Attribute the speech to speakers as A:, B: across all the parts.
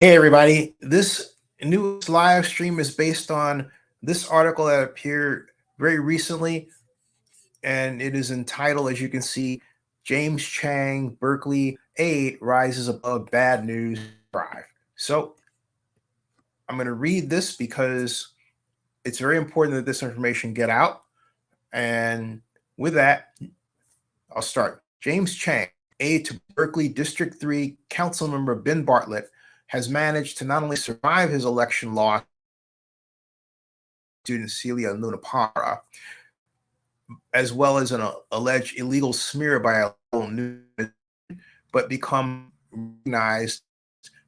A: Hey everybody, this new live stream is based on this article that appeared very recently, and it is entitled, as you can see, James Chang, Berkeley Aid Rises Above Bad News Drive. So I'm going to read this because it's very important that this information get out. And with that, I'll start. James Chang, aide to Berkeley District 3 Council Member Ben Bartlett, has managed to not only survive his election loss student Celia Lunapara, as well as an alleged illegal smear by a local news, but become recognized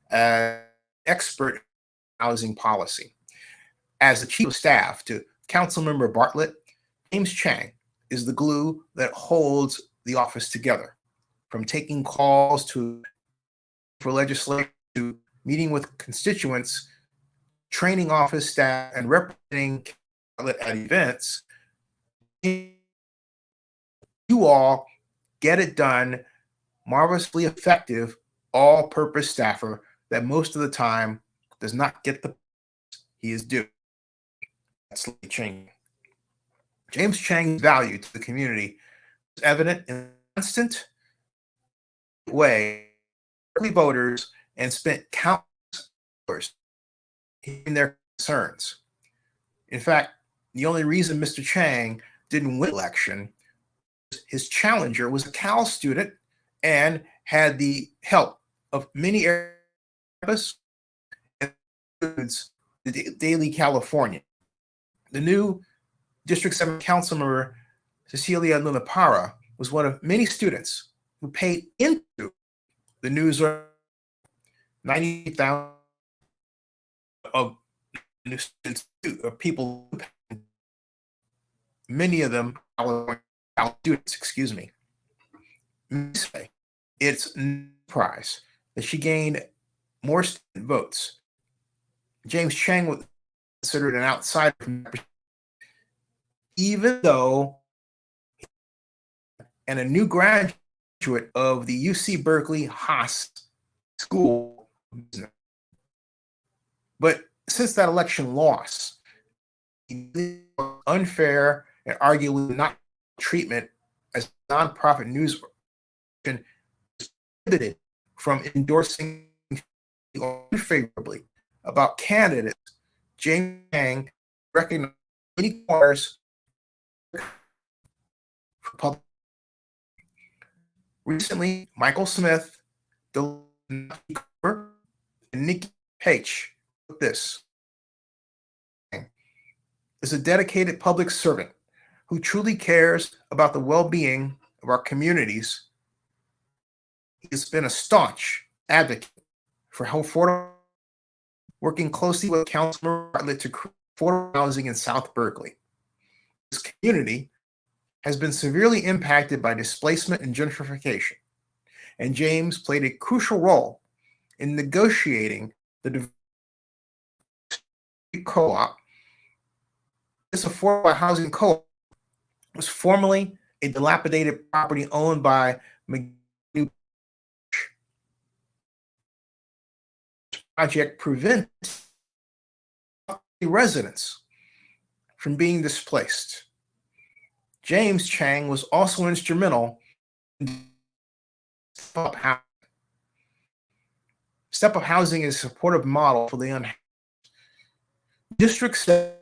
A: as expert in housing policy. As the chief of staff to Councilmember Bartlett, James Chang is the glue that holds the office together, from taking calls for legislation to meeting with constituents, training office staff, and representing Bartlett at events. You all get it done, marvelously effective, all-purpose staffer that most of the time does not get the he is due. That's Chang. James Chang's value to the community is evident in a constant way voters and spent countless hours hearing their concerns. In fact, the only reason Mr. Chang didn't win the election, his challenger was a Cal student and had the help of many therapists and students in the Daily California. The new District 7 council member, Cecilia Lunapara, was one of many students who paid into the news 90,000 of new students, of people, many of them students, excuse me. It's no surprise that she gained more student votes. James Chang was considered an outsider, even though and a new graduate of the UC Berkeley Haas School of Business. But since that election loss, unfair and arguably not treatment as nonprofit news organization is prohibited from endorsing unfavorably about candidates. James Chang recognized many corners for public. Recently, Michael Smith, and Nikki Page wrote this. Is a dedicated public servant who truly cares about the well-being of our communities. He has been a staunch advocate for affordable, working closely with Councilor Bartlett to create affordable housing in South Berkeley. This community has been severely impacted by displacement and gentrification, and James played a crucial role in negotiating the co-op. This affordable housing co-op was formerly a dilapidated property owned by McNew. Project prevents residents from being displaced. James Chang was also instrumental in Step Up Housing. Step Up Housing is a supportive model for the unhoused. District 7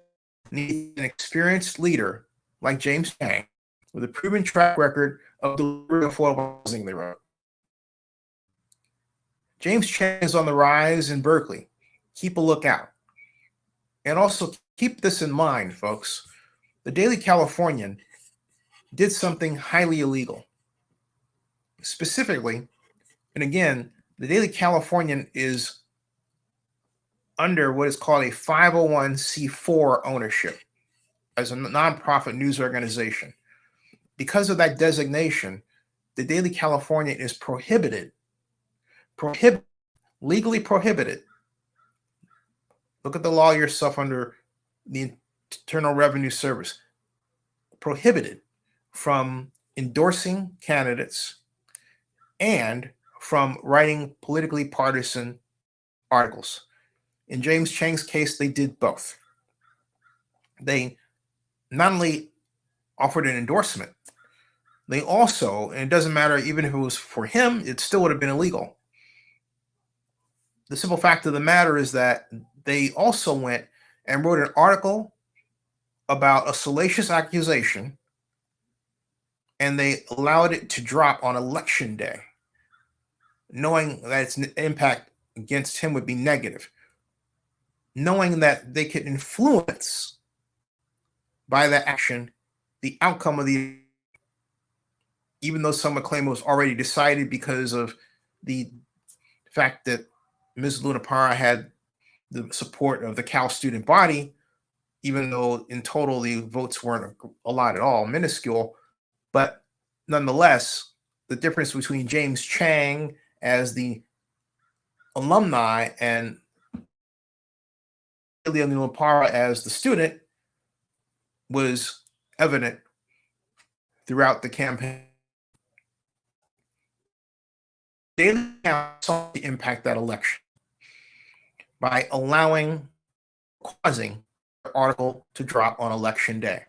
A: needs an experienced leader like James Chang with a proven track record of delivering affordable housing, they wrote. James Chang is on the rise in Berkeley. Keep a lookout. And also keep this in mind, folks. The Daily Californian did something highly illegal. Specifically, and again, the Daily Californian is under what is called a 501c4 ownership as a nonprofit news organization. Because of that designation, the Daily Californian is legally prohibited. Look at the law yourself under the Internal Revenue Service. Prohibited from endorsing candidates and from writing politically partisan articles. In James Chang's case, they did both. They not only offered an endorsement, they also, and it doesn't matter even if it was for him, it still would have been illegal. The simple fact of the matter is that they also went and wrote an article about a salacious accusation, and they allowed it to drop on election day, knowing that its impact against him would be negative, knowing that they could influence by that action the outcome of the, even though some would claim it was already decided because of the fact that Ms. Luna Parra had the support of the Cal student body, even though in total the votes weren't a lot at all, minuscule. But nonetheless, the difference between James Chang as the alumni and Luna Parra as the student was evident throughout the campaign. Daily Count sought to impact that election by causing the article to drop on election day.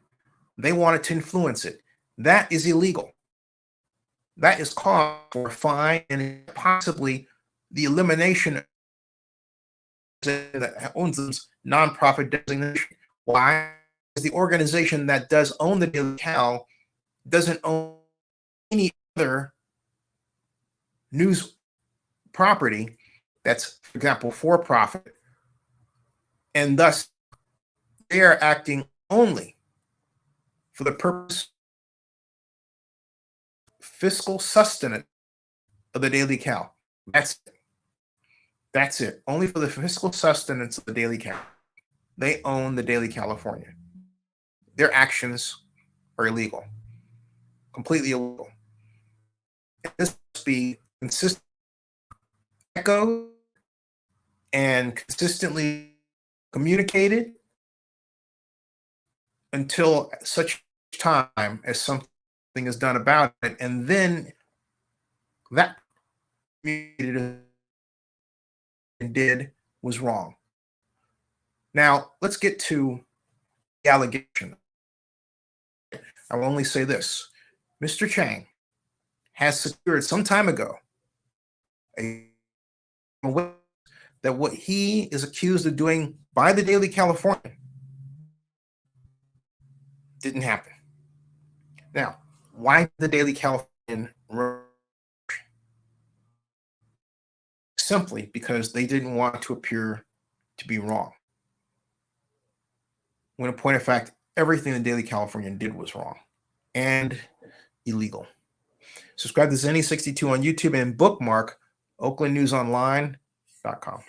A: They wanted to influence it. That is illegal. That is cause for a fine and possibly the elimination that owns this nonprofit designation. Why? Because the organization that does own the Daily Cal doesn't own any other news property that's, for example, for profit, and thus they are acting only for the purpose fiscal sustenance of the Daily Cal. That's it. That's it. Only for the fiscal sustenance of the Daily Cal. They own the Daily California. Their actions are illegal, completely illegal. And this must be consistent, echoed, and consistently communicated until such time as something is done about it, and then that did was wrong. Now let's get to the allegation. I will only say this: Mr. Chang has secured some time ago that what he is accused of doing by the Daily California didn't happen. Now, why the Daily Californian? Simply because they didn't want to appear to be wrong. When in point of fact, everything the Daily Californian did was wrong and illegal. Subscribe to Zenny62 on YouTube and bookmark oaklandnewsonline.com.